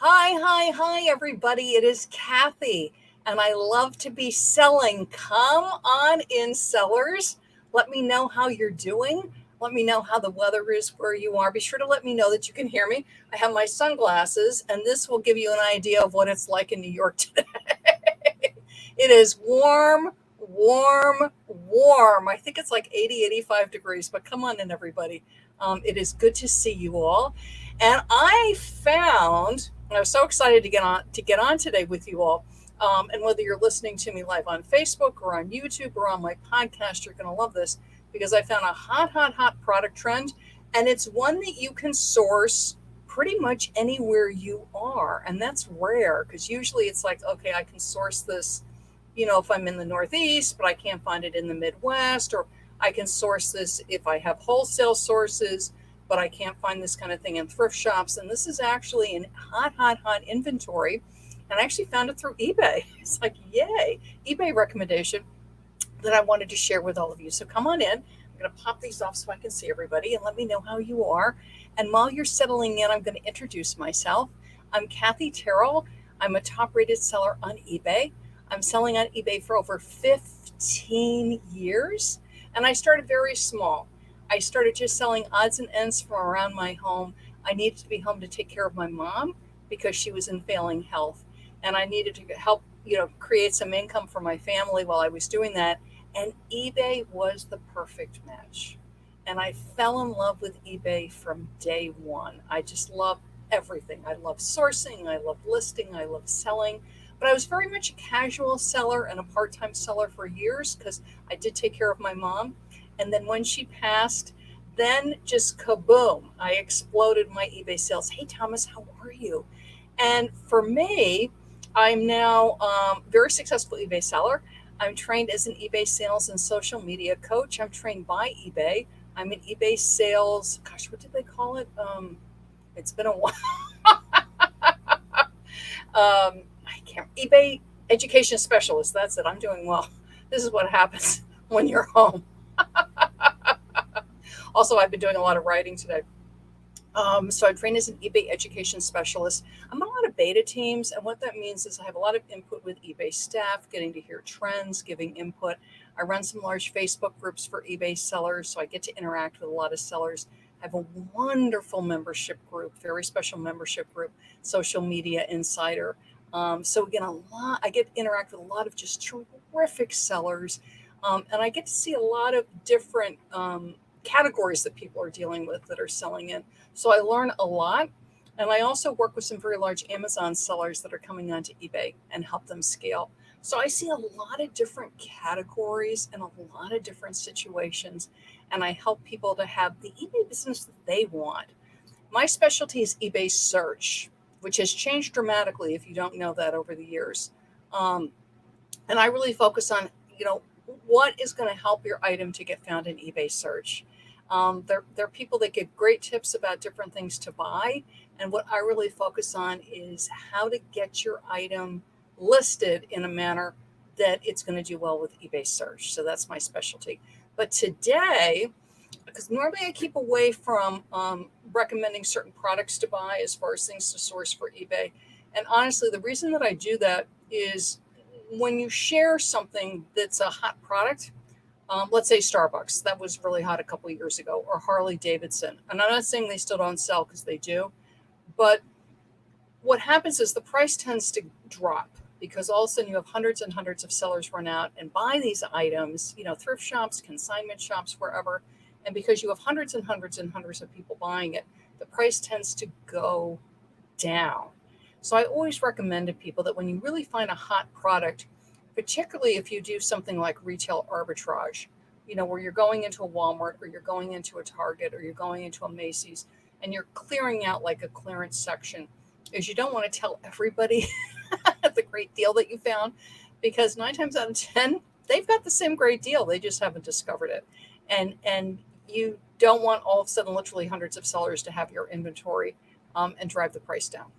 Hi, everybody. It is Kathy, and I love to be selling. Come on in, sellers. Let me know how you're doing. Let me know how the weather is where you are. Be sure to let me know that you can hear me. I have my sunglasses, and this will give you an idea of what it's like in New York today. It is warm. I think it's like 80, 85 degrees, but come on in, everybody. It is good to see you all. And I found, and I was so excited to get on today with you all. And whether you're listening to me live on Facebook or on YouTube or on my podcast, you're going to love this because I found a hot product trend, and it's one that you can source pretty much anywhere you are. And that's rare because usually it's like, okay, I can source this, if I'm in the Northeast, but I can't find it in the Midwest, or I can source this if I have wholesale sources, but I can't find this kind of thing in thrift shops. And this is actually in hot inventory. And I actually found it through eBay. It's like, yay, eBay recommendation that I wanted to share with all of you. So come on in. I'm going to pop these off so I can see everybody and let me know how you are. And while you're settling in, I'm going to introduce myself. I'm Kathy Terrell. I'm a top rated seller on eBay. I'm selling on eBay for over 15 years. And I started very small. I started just selling odds and ends from around my home. I needed to be home to take care of my mom because she was in failing health. And I needed to help, create some income for my family while I was doing that. And eBay was the perfect match. And I fell in love with eBay from day one. I just love everything. I love sourcing, I love listing, I love selling. But I was very much a casual seller and a part time seller for years because I did take care of my mom. And then when she passed, then just kaboom, I exploded my eBay sales. Hey, Thomas, how are you? And for me, I'm now very successful eBay seller. I'm trained as an eBay sales and social media coach. I'm trained by eBay. I'm an eBay sales. Gosh, what did they call it? It's been a while. I can't. eBay education specialist. That's it. I'm doing well. This is what happens when you're home. Also, I've been doing a lot of writing today. So I'm trained as an eBay education specialist. I'm on a lot of beta teams, and what that means is I have a lot of input with eBay staff, getting to hear trends, giving input. I run some large Facebook groups for eBay sellers, so I get to interact with a lot of sellers. I have a wonderful membership group, very special membership group, Social Media Insider. So again, I get to interact with a lot of just terrific sellers, and I get to see a lot of different categories that people are dealing with that are selling in. So I learn a lot. And I also work with some very large Amazon sellers that are coming onto eBay and help them scale. So I see a lot of different categories and a lot of different situations. And I help people to have the eBay business that they want. My specialty is eBay search, which has changed dramatically if you don't know that over the years. Um, and I really focus on, what is going to help your item to get found in eBay search. There are people that give great tips about different things to buy. And what I really focus on is how to get your item listed in a manner that it's going to do well with eBay search. So that's my specialty. But today, because normally I keep away from recommending certain products to buy as far as things to source for eBay. And honestly, the reason that I do that is when you share something that's a hot product, let's say Starbucks, that was really hot a couple of years ago, or Harley Davidson. And I'm not saying they still don't sell because they do, but what happens is the price tends to drop because all of a sudden you have hundreds and hundreds of sellers run out and buy these items, thrift shops, consignment shops, wherever. And because you have hundreds and hundreds and hundreds of people buying it, the price tends to go down. So I always recommend to people that when you really find a hot product, particularly if you do something like retail arbitrage, where you're going into a Walmart or you're going into a Target or you're going into a Macy's and you're clearing out like a clearance section, is you don't want to tell everybody the great deal that you found because 9 times out of 10, they've got the same great deal. They just haven't discovered it. And you don't want all of a sudden literally hundreds of sellers to have your inventory and drive the price down.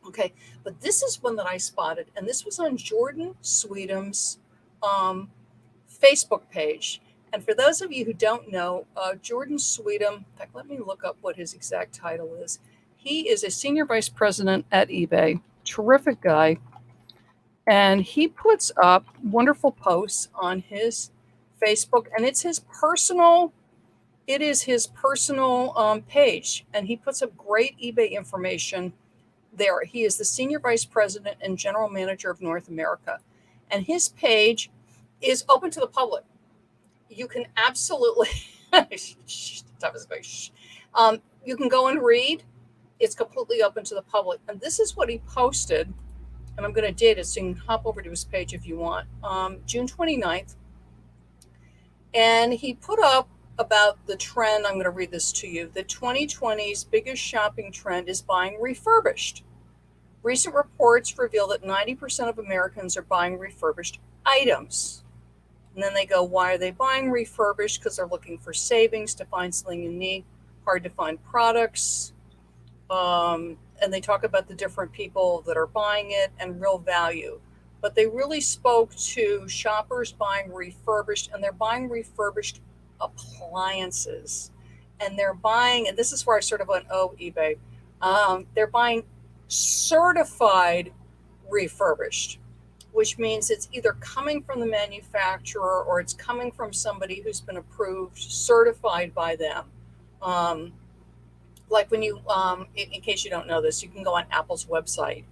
Okay, but this is one that I spotted, and this was on Jordan Sweetum's Facebook page. And for those of you who don't know, Jordan Sweetum, in fact, let me look up what his exact title is. He is a senior vice president at eBay, terrific guy. And he puts up wonderful posts on his Facebook, and it is his personal page, and he puts up great eBay information there. He is the senior vice president and general manager of North America, and his page is open to the public. You can absolutely, you can go and read. It's completely open to the public, and this is what he posted. And I'm going to date it so you can hop over to his page if you want. June 29th. And he put up about the trend. I'm going to read this to you. The 2020's biggest shopping trend is buying refurbished. Recent reports reveal that 90% of Americans are buying refurbished items. And then they go, why are they buying refurbished? Because they're looking for savings to find something unique, hard to find products. And they talk about the different people that are buying it and real value. But they really spoke to shoppers buying refurbished, and they're buying refurbished appliances. And they're buying, and this is where I sort of went, oh, eBay. They're buying certified refurbished, which means it's either coming from the manufacturer or it's coming from somebody who's been approved, certified by them. Like when you, in case you don't know this, you can go on Apple's website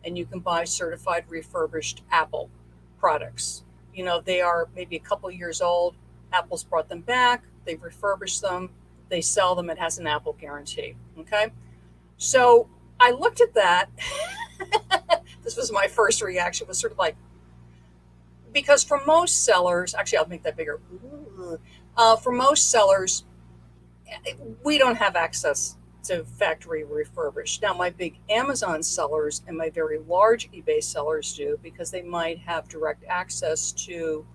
and you can buy certified refurbished Apple products. You know, they are maybe a couple years old. Apple's brought them back. They've refurbished them. They sell them. It has an Apple guarantee. Okay. So I looked at that. This was my first reaction, was sort of like, because for most sellers, actually, I'll make that bigger. For most sellers, we don't have access to factory refurbished. Now, my big Amazon sellers and my very large eBay sellers do, because they might have direct access to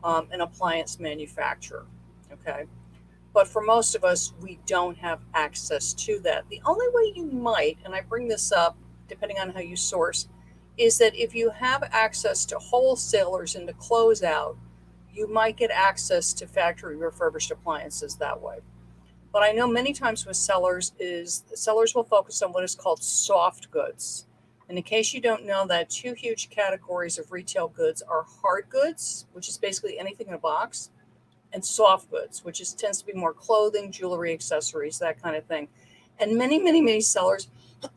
an appliance manufacturer. Okay. But for most of us, we don't have access to that. The only way you might, and I bring this up depending on how you source, is that if you have access to wholesalers and to closeout, you might get access to factory refurbished appliances that way. But I know many times with sellers will focus on what is called soft goods. And in case you don't know that, two huge categories of retail goods are hard goods, which is basically anything in a box, and soft goods, which tends to be more clothing, jewelry, accessories, that kind of thing. And many sellers,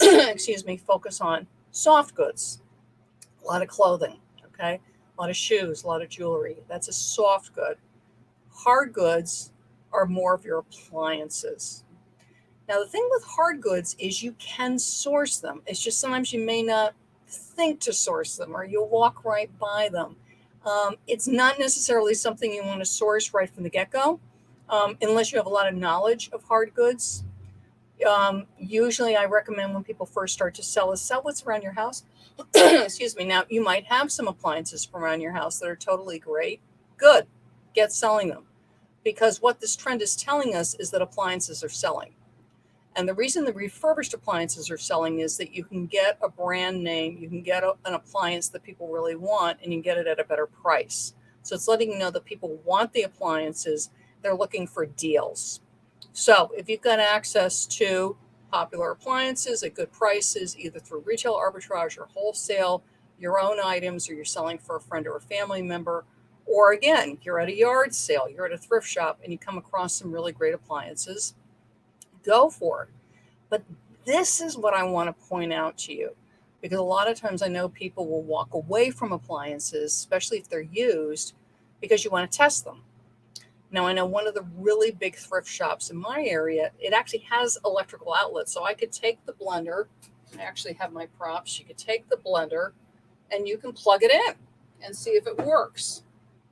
excuse me, focus on soft goods. A lot of clothing, okay? A lot of shoes, a lot of jewelry. That's a soft good. Hard goods are more of your appliances. Now, the thing with hard goods is you can source them. It's just sometimes you may not think to source them, or you'll walk right by them. It's not necessarily something you want to source right from the get-go, unless you have a lot of knowledge of hard goods. Usually I recommend when people first start to sell what's around your house. Excuse me. Now, you might have some appliances from around your house that are totally great. Good. Get selling them. Because what this trend is telling us is that appliances are selling. And the reason the refurbished appliances are selling is that you can get a brand name, you can get an appliance that people really want, and you can get it at a better price. So it's letting you know that people want the appliances, they're looking for deals. So if you've got access to popular appliances at good prices, either through retail arbitrage or wholesale, your own items, or you're selling for a friend or a family member, or again, you're at a yard sale, you're at a thrift shop, and you come across some really great appliances, go for it. But this is what I want to point out to you, because a lot of times I know people will walk away from appliances, especially if they're used, because you want to test them. Now, I know one of the really big thrift shops in my area, it actually has electrical outlets. So I could take the blender, I actually have my props, you could take the blender and you can plug it in and see if it works.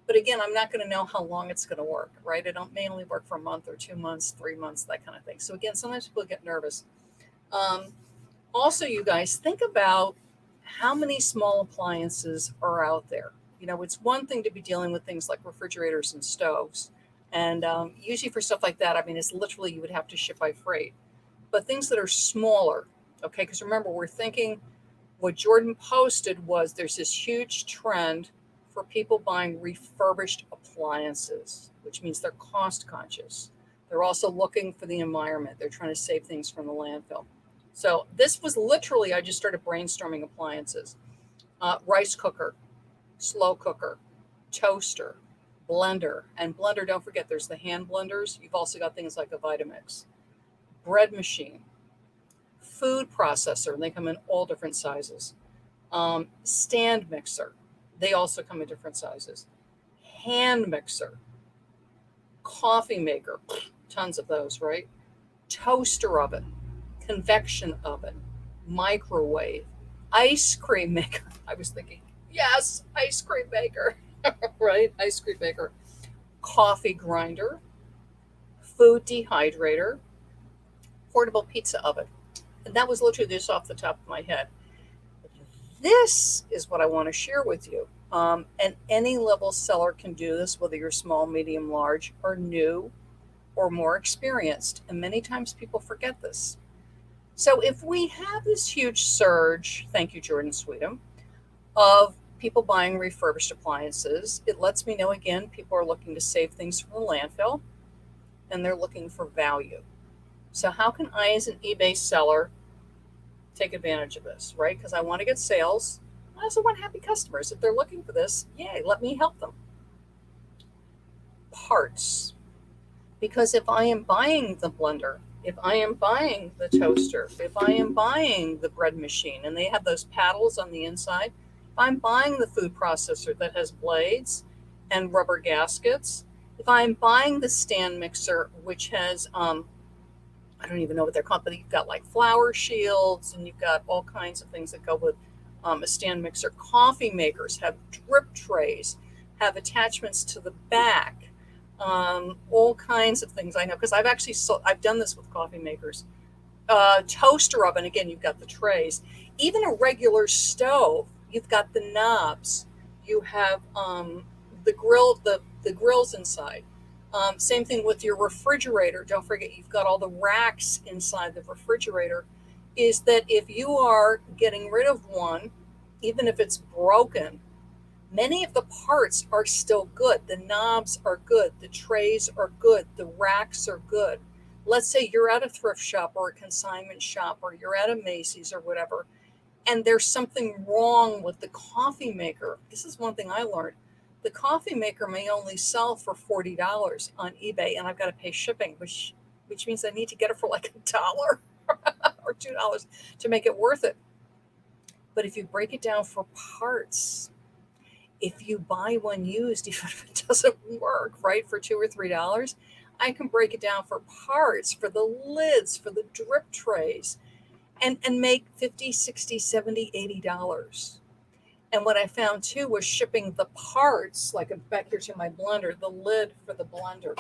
But again, I'm not going to know how long it's going to work, right? It may only work for a month or 2 months, 3 months, that kind of thing. So again, sometimes people get nervous. Also, you guys, think about how many small appliances are out there. You know, it's one thing to be dealing with things like refrigerators and stoves. And usually for stuff like that, I mean, it's literally you would have to ship by freight. But things that are smaller, okay? Because remember, we're thinking what Jordan posted was there's this huge trend for people buying refurbished appliances, which means they're cost conscious. They're also looking for the environment. They're trying to save things from the landfill. So this was literally, I just started brainstorming appliances. Rice cooker, slow cooker, toaster, blender. And blender, don't forget, there's the hand blenders. You've also got things like a Vitamix, bread machine, food processor, and they come in all different sizes. Stand mixer, they also come in different sizes. Hand mixer, coffee maker, tons of those, right? Toaster oven, convection oven, microwave, ice cream maker. I was thinking, yes, ice cream maker, right? Ice cream maker, coffee grinder, food dehydrator, portable pizza oven. And that was literally just off the top of my head. This is what I want to share with you. And any level seller can do this, whether you're small, medium, large, or new, or more experienced. And many times people forget this. So if we have this huge surge, thank you, Jordan Sweetum, of people buying refurbished appliances, it lets me know again, people are looking to save things from the landfill and they're looking for value. So how can I, as an eBay seller, take advantage of this, right? Because I want to get sales. I also want happy customers. If they're looking for this, yay, let me help them. Parts. Because if I am buying the blender, if I am buying the toaster, if I am buying the bread machine, and they have those paddles on the inside, if I'm buying the food processor that has blades and rubber gaskets, if I'm buying the stand mixer, which has, I don't even know what they're called, but you've got like flour shields and you've got all kinds of things that go with a stand mixer. Coffee makers have drip trays, have attachments to the back, all kinds of things I know because I've done this with coffee makers. Toaster oven, again, you've got the trays. Even a regular stove, you've got the knobs. You have the grills inside. Same thing with your refrigerator. Don't forget, you've got all the racks inside the refrigerator. Is that if you are getting rid of one, even if it's broken, many of the parts are still good. The knobs are good. The trays are good. The racks are good. Let's say you're at a thrift shop or a consignment shop or you're at a Macy's or whatever, and there's something wrong with the coffee maker. This is one thing I learned. The coffee maker may only sell for $40 on eBay, and I've got to pay shipping, which means I need to get it for like $1 or $2 to make it worth it. But if you break it down for parts, if you buy one used, even if it doesn't work, right, for $2 or $3, I can break it down for parts, for the lids, for the drip trays, and make $50, $60, $70, $80. And what I found too was shipping the parts, like back here to my blender, the lid for the blender,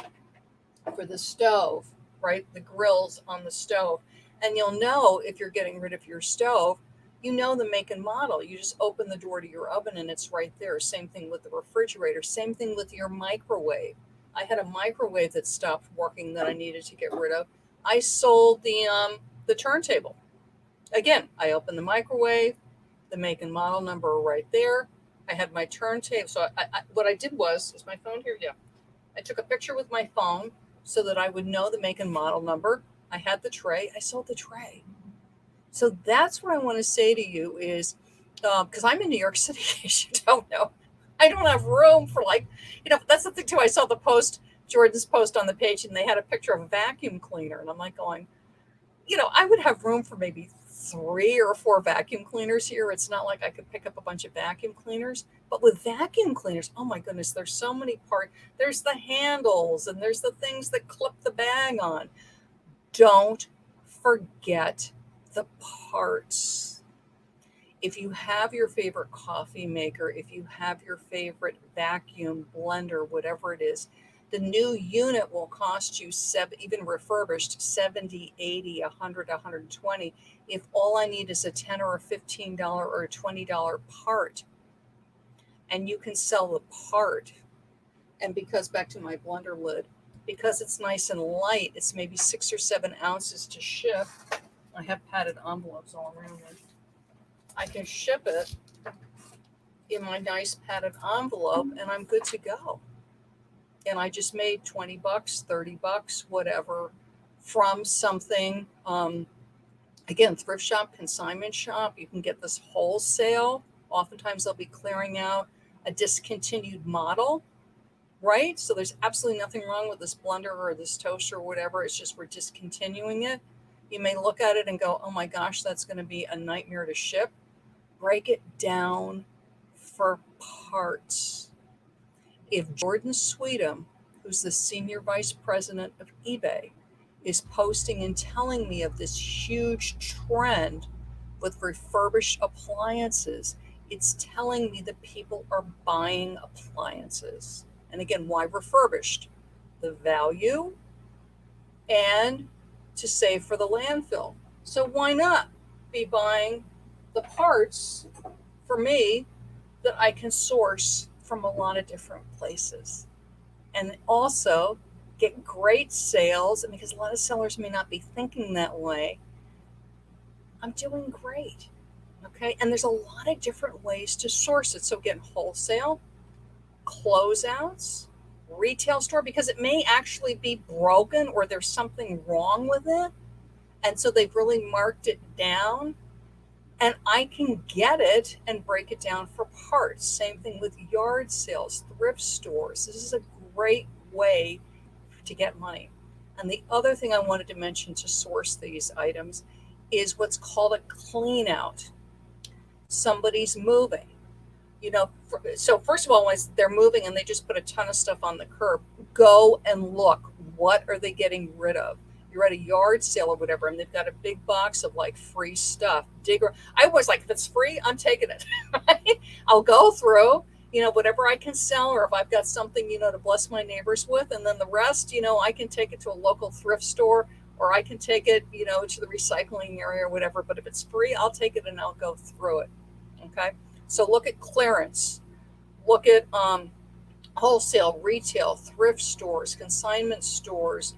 for the stove, right? The grills on the stove. And you'll know if you're getting rid of your stove, you know the make and model. You just open the door to your oven and it's right there. Same thing with the refrigerator. Same thing with your microwave. I had a microwave that stopped working that I needed to get rid of. I sold the turntable. Again, I opened the microwave, the make and model number are right there. I had my turntable. So what I did was, is my phone here? Yeah. I took a picture with my phone so that I would know the make and model number. I had the tray. I sold the tray. So that's what I want to say to you is, because I'm in New York City, as you don't know, I don't have room for that's the thing too. I saw the post, Jordan's post on the page, and they had a picture of a vacuum cleaner. And I'm like going, I would have room for maybe 3 or 4 vacuum cleaners here. It's not like I could pick up a bunch of vacuum cleaners, but with vacuum cleaners, oh my goodness, there's so many parts. There's the handles and there's the things that clip the bag on. Don't forget the parts. If you have your favorite coffee maker, if you have your favorite vacuum blender, whatever it is, the new unit will cost you even refurbished 70, 80, 100, 120 if all I need is a $10 or a $15 or a $20 part. And you can sell the part. And because back to my blender lid, because it's nice and light, it's maybe 6 or 7 ounces to ship. I have padded envelopes all around me. I can ship it in my nice padded envelope and I'm good to go. And I just made $20, $30, whatever, from something Again, thrift shop, consignment shop, you can get this wholesale. Oftentimes they'll be clearing out a discontinued model, right? So there's absolutely nothing wrong with this blender or this toaster or whatever. It's just we're discontinuing it. You may look at it and go, oh my gosh, that's going to be a nightmare to ship. Break it down for parts. If Jordan Sweetum, who's the senior vice president of eBay, is posting and telling me of this huge trend with refurbished appliances, it's telling me that people are buying appliances. And again, why refurbished? The value and to save for the landfill. So why not be buying the parts for me that I can source from a lot of different places? And also get great sales. And because a lot of sellers may not be thinking that way, I'm doing great. Okay. And there's a lot of different ways to source it. So again, wholesale, closeouts, retail store, because it may actually be broken or there's something wrong with it. And so they've really marked it down. And I can get it and break it down for parts. Same thing with yard sales, thrift stores. This is a great way to get money. And the other thing I wanted to mention to source these items is what's called a clean out. Somebody's moving. So first of all, when they're moving and they just put a ton of stuff on the curb, go and look. What are they getting rid of? You're at a yard sale or whatever, and they've got a big box of like free stuff. I was like, if it's free, I'm taking it. Right? I'll go through, whatever I can sell, or if I've got something, to bless my neighbors with, and then the rest, I can take it to a local thrift store, or I can take it, to the recycling area or whatever. But if it's free, I'll take it and I'll go through it. Okay. So look at clearance. Look at wholesale, retail, thrift stores, consignment stores,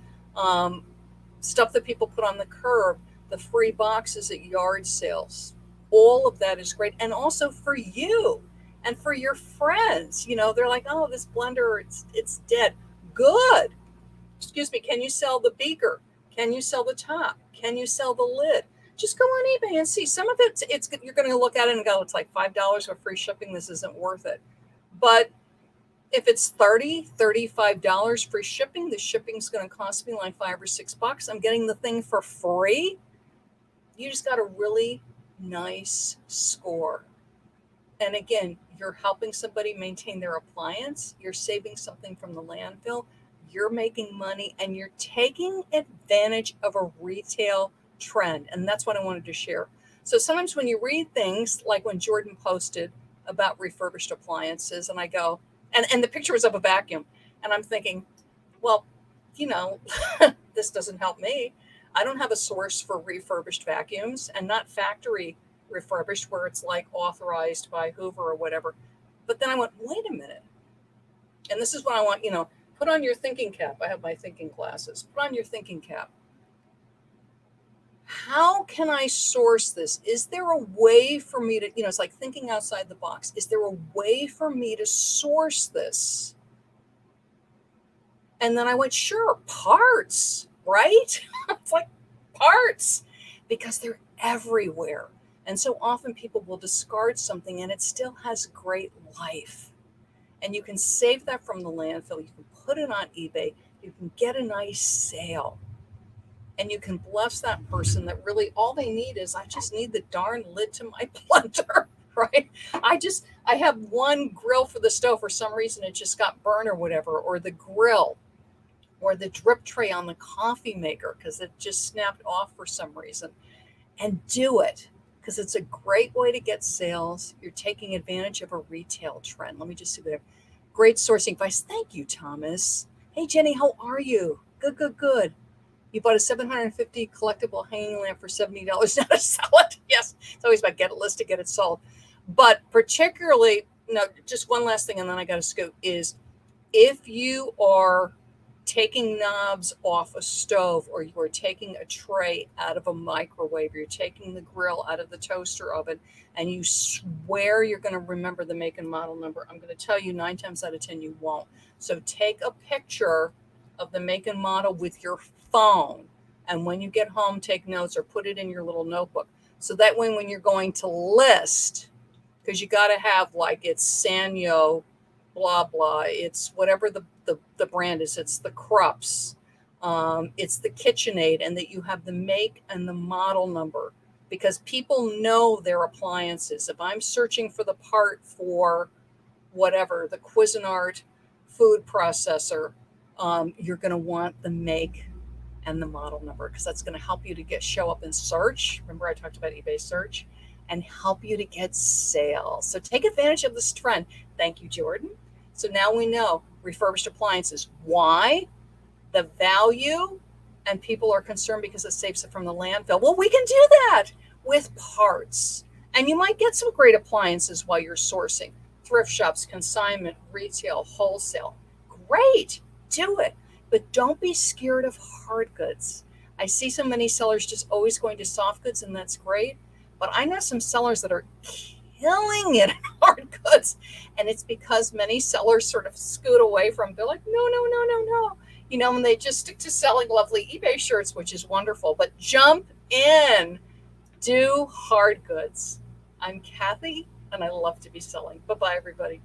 stuff that people put on the curb, the free boxes at yard sales. All of that is great. And also for you and for your friends. They're like, oh, this blender, it's dead. Good. Excuse me. Can you sell the beaker? Can you sell the top? Can you sell the lid? Just go on eBay and see. Some of it's you're going to look at it and go, it's like $5 with free shipping. This isn't worth it. But if it's $35 free shipping, the shipping's going to cost me like $5 or $6. I'm getting the thing for free. You just got a really nice score. And again, you're helping somebody maintain their appliance. You're saving something from the landfill. You're making money and you're taking advantage of a retail trend. And that's what I wanted to share. So sometimes when you read things like when Jordan posted about refurbished appliances, and I go, and the picture was of a vacuum, and I'm thinking, well, this doesn't help me. I don't have a source for refurbished vacuums, and not factory refurbished where it's like authorized by Hoover or whatever. But then I went, wait a minute. And this is what I want, put on your thinking cap. I have my thinking glasses. Put on your thinking cap. How can I source this? Is there a way for me to, it's like thinking outside the box. Is there a way for me to source this? And then I went, sure, parts, right? It's like parts, because they're everywhere. And so often people will discard something and it still has great life. And you can save that from the landfill. You can put it on eBay. You can get a nice sale. And you can bless that person that really all they need is, I just need the darn lid to my blender, right? I have one grill for the stove. For some reason, it just got burned or whatever, or the grill, or the drip tray on the coffee maker because it just snapped off for some reason. And do it, because it's a great way to get sales. You're taking advantage of a retail trend. Let me just see what I have. Great sourcing advice. Thank you, Thomas. Hey, Jenny, how are you? Good, good, good. You bought a $750 collectible hanging lamp for $70 now to sell it. Yes, it's always about get it listed, get it sold. But particularly, no, just one last thing, and then I got to scoot, is if you are taking knobs off a stove, or you are taking a tray out of a microwave, or you're taking the grill out of the toaster oven, and you swear you're going to remember the make and model number, I'm going to tell you 9 times out of 10 you won't. So take a picture of the make and model with your phone. And when you get home, take notes or put it in your little notebook. So that way, when you're going to list, because you got to have like it's Sanyo, blah, blah, it's whatever the brand is, it's the Krups, it's the KitchenAid, and that you have the make and the model number because people know their appliances. If I'm searching for the part for whatever, the Cuisinart food processor, you're going to want the make and the model number because that's going to help you to show up in search. Remember I talked about eBay search, and help you to get sales. So take advantage of this trend. Thank you, Jordan. So now we know refurbished appliances. Why? The value, and people are concerned because it saves it from the landfill. Well, we can do that with parts. And you might get some great appliances while you're sourcing. Thrift shops, consignment, retail, wholesale. Great, do it. But don't be scared of hard goods. I see so many sellers just always going to soft goods, and that's great. But I know some sellers that are killing it in hard goods. And it's because many sellers sort of scoot away from, they're like, no, no, no, no, no. You know, and they just stick to selling lovely eBay shirts, which is wonderful. But jump in, do hard goods. I'm Kathy, and I love to be selling. Bye-bye, everybody.